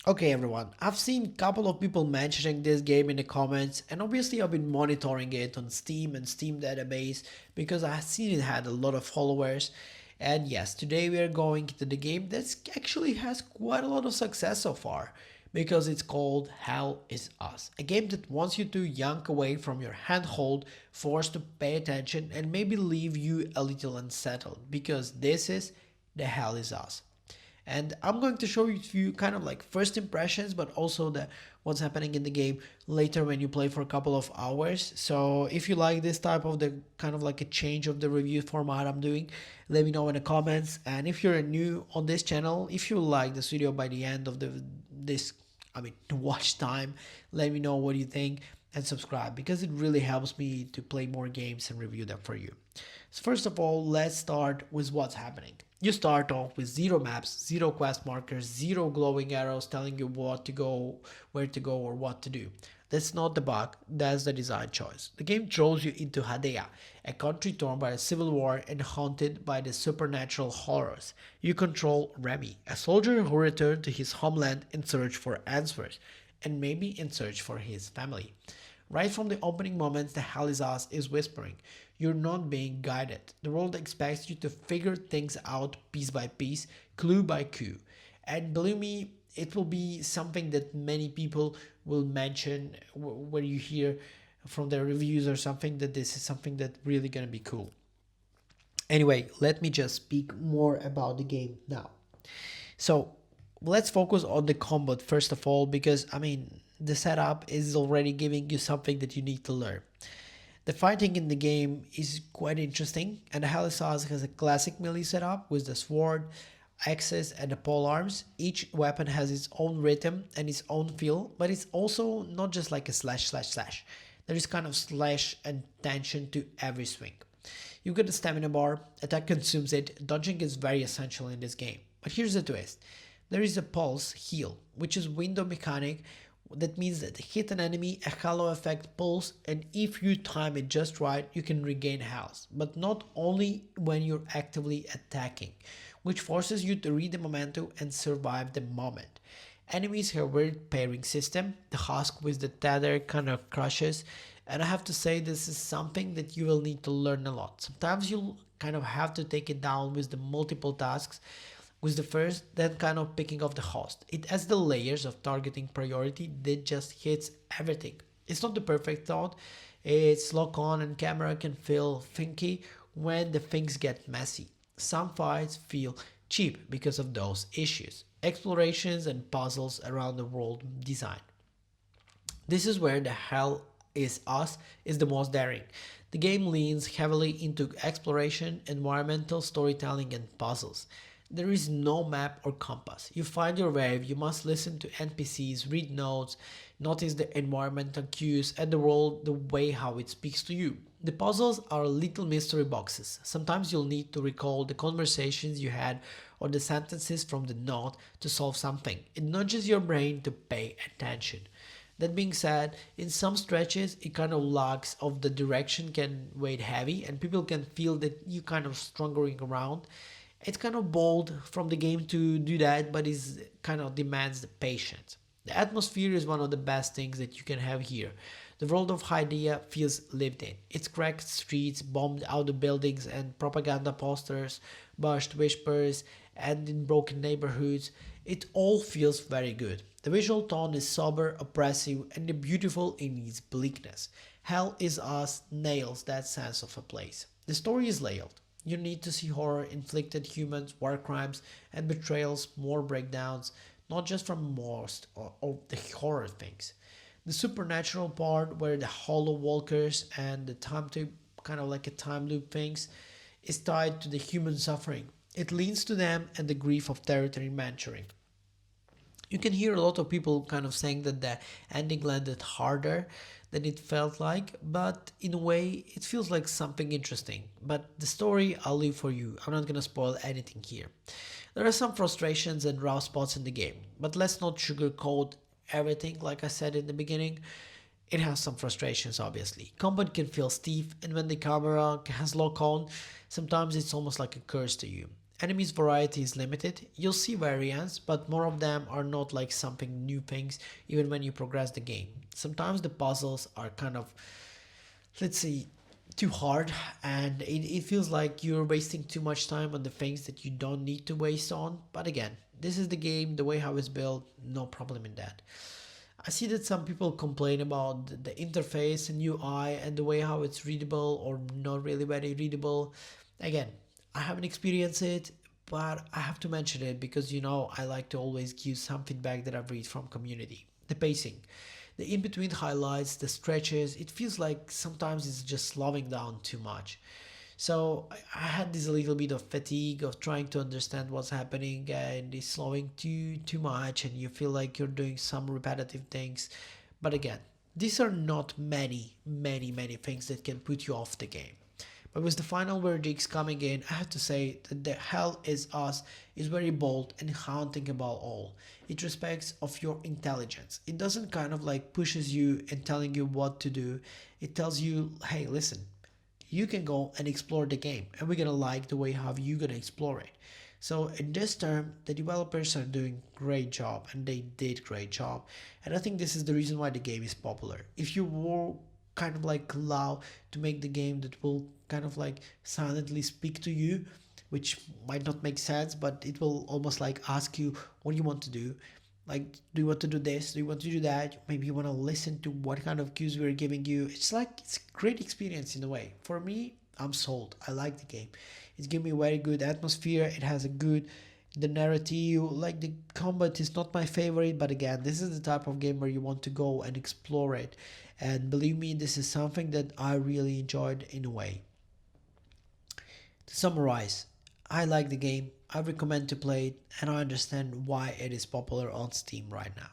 Okay everyone, I've seen a couple of people mentioning this game in the comments, and obviously I've been monitoring it on Steam and Steam database because I've seen it had a lot of followers. And yes, today we are going to the game that actually has quite a lot of success so far because it's called Hell is Us. A game that wants you to yank away from your handhold, forced to pay attention and maybe leave you a little unsettled because this is the Hell is Us. And I'm going to show you a few kind of like first impressions, but also the what's happening in the game later when you play for a couple of hours. So if you like this type of the kind of like a change of the review format I'm doing, let me know in the comments. And if you're new on this channel, if you like this video by the end of this the watch time, let me know what you think and subscribe because it really helps me to play more games and review them for you. So first of all, let's start with what's happening. You start off with zero maps, zero quest markers, zero glowing arrows telling you what to go, where to go, or what to do. That's not the bug, that's the design choice. The game throws you into Hadea, a country torn by a civil war and haunted by the supernatural horrors. You control Remy, a soldier who returned to his homeland in search for answers, and maybe in search for his family. Right from the opening moments, the Hell is Us is whispering. You're not being guided. The world expects you to figure things out piece by piece, clue by clue. And believe me, it will be something that many people will mention when you hear from their reviews or something that this is something that really gonna be cool. Anyway, let me just speak more about the game now. So let's focus on the combat first of all, because the setup is already giving you something that you need to learn. The fighting in the game is quite interesting, and the Halisaz has a classic melee setup with the sword, axes, and the pole arms. Each weapon has its own rhythm and its own feel, but it's also not just like a slash slash slash. There is kind of slash and tension to every swing. You get a stamina bar, attack consumes it, dodging is very essential in this game. But here's the twist. There is a pulse heal, which is window mechanic that means that hit an enemy, a halo effect pulse, and if you time it just right, you can regain health. But not only when you're actively attacking, which forces you to read the momentum and survive the moment. Enemies have a weird pairing system. The husk with the tether kind of crushes, and I have to say this is something that you will need to learn a lot. Sometimes you'll kind of have to take it down with the multiple tasks with the first, then kind of picking off the host. It has the layers of targeting priority that just hits everything. It's not the perfect thought, its lock on and camera can feel funky when the things get messy. Some fights feel cheap because of those issues. Explorations and puzzles around the world design. This is where the Hell is Us is the most daring. The game leans heavily into exploration, environmental storytelling, and puzzles. There is no map or compass. You find your way, you must listen to NPCs, read notes, notice the environmental cues, and the world the way how it speaks to you. The puzzles are little mystery boxes. Sometimes you'll need to recall the conversations you had or the sentences from the note to solve something. It nudges your brain to pay attention. That being said, in some stretches, it kind of lacks of the direction can weigh heavy and people can feel that you kind of struggling around. It's kind of bold from the game to do that, but it kind of demands the patience. The atmosphere is one of the best things that you can have here. The world of Hydeia feels lived in. It's cracked streets, bombed out of buildings, and propaganda posters, bushed whispers, and in broken neighborhoods. It all feels very good. The visual tone is sober, oppressive, and beautiful in its bleakness. Hell is Us nails that sense of a place. The story is layered. You need to see horror, inflicted humans, war crimes, and betrayals, more breakdowns, not just from most of the horror things. The supernatural part, where the hollow walkers and the time to kind of like a time loop things, is tied to the human suffering. It leans to them and the grief of territory mentoring. You can hear a lot of people kind of saying that the ending landed harder than it felt like, but in a way, it feels like something interesting. But the story I'll leave for you. I'm not gonna spoil anything here. There are some frustrations and rough spots in the game, but let's not sugarcoat everything. Like I said in the beginning, it has some frustrations obviously. Combat can feel stiff, and when the camera has lock on, sometimes it's almost like a curse to you. Enemies variety is limited. You'll see variants, but more of them are not like something new things even when you progress the game. Sometimes the puzzles are kind of, let's say, too hard, and it feels like you're wasting too much time on the things that you don't need to waste on. But again, this is the game, the way how it's built, no problem in that. I see that some people complain about the interface and UI and the way how it's readable or not really very readable. Again, I haven't experienced it, but I have to mention it because I like to always give some feedback that I've read from community. The pacing, the in between highlights, the stretches, it feels like sometimes it's just slowing down too much. So I had this little bit of fatigue of trying to understand what's happening, and it's slowing too much, and you feel like you're doing some repetitive things. But again, these are not many things that can put you off the game. But with the final verdicts coming in, I have to say that the Hell is Us is very bold and haunting about all. It respects of your intelligence. It doesn't kind of like pushes you and telling you what to do. It tells you, hey, listen, you can go and explore the game, and we're gonna like the way how you gonna explore it. So in this term, the developers are doing great job, and they did great job. And I think this is the reason why the game is popular. If you were kind of like allow to make the game that will kind of like silently speak to you, which might not make sense, but it will almost like ask you what you want to do. Like, do you want to do this? Do you want to do that? Maybe you want to listen to what kind of cues we're giving you. It's a great experience in a way. For me, I'm sold. I like the game. It's giving me a very good atmosphere. It has a good the narrative. Like, the combat is not my favorite, but again, this is the type of game where you want to go and explore it. And believe me, this is something that I really enjoyed in a way. To summarize, I like the game, I recommend to play it, and I understand why it is popular on Steam right now.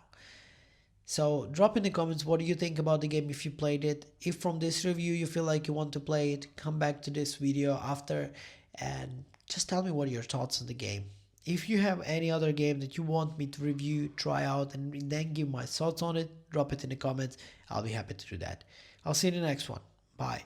So drop in the comments what do you think about the game if you played it. If from this review you feel like you want to play it, come back to this video after and just tell me what are your thoughts on the game. If you have any other game that you want me to review, try out, and then give my thoughts on it, drop it in the comments. I'll be happy to do that. I'll see you in the next one. Bye.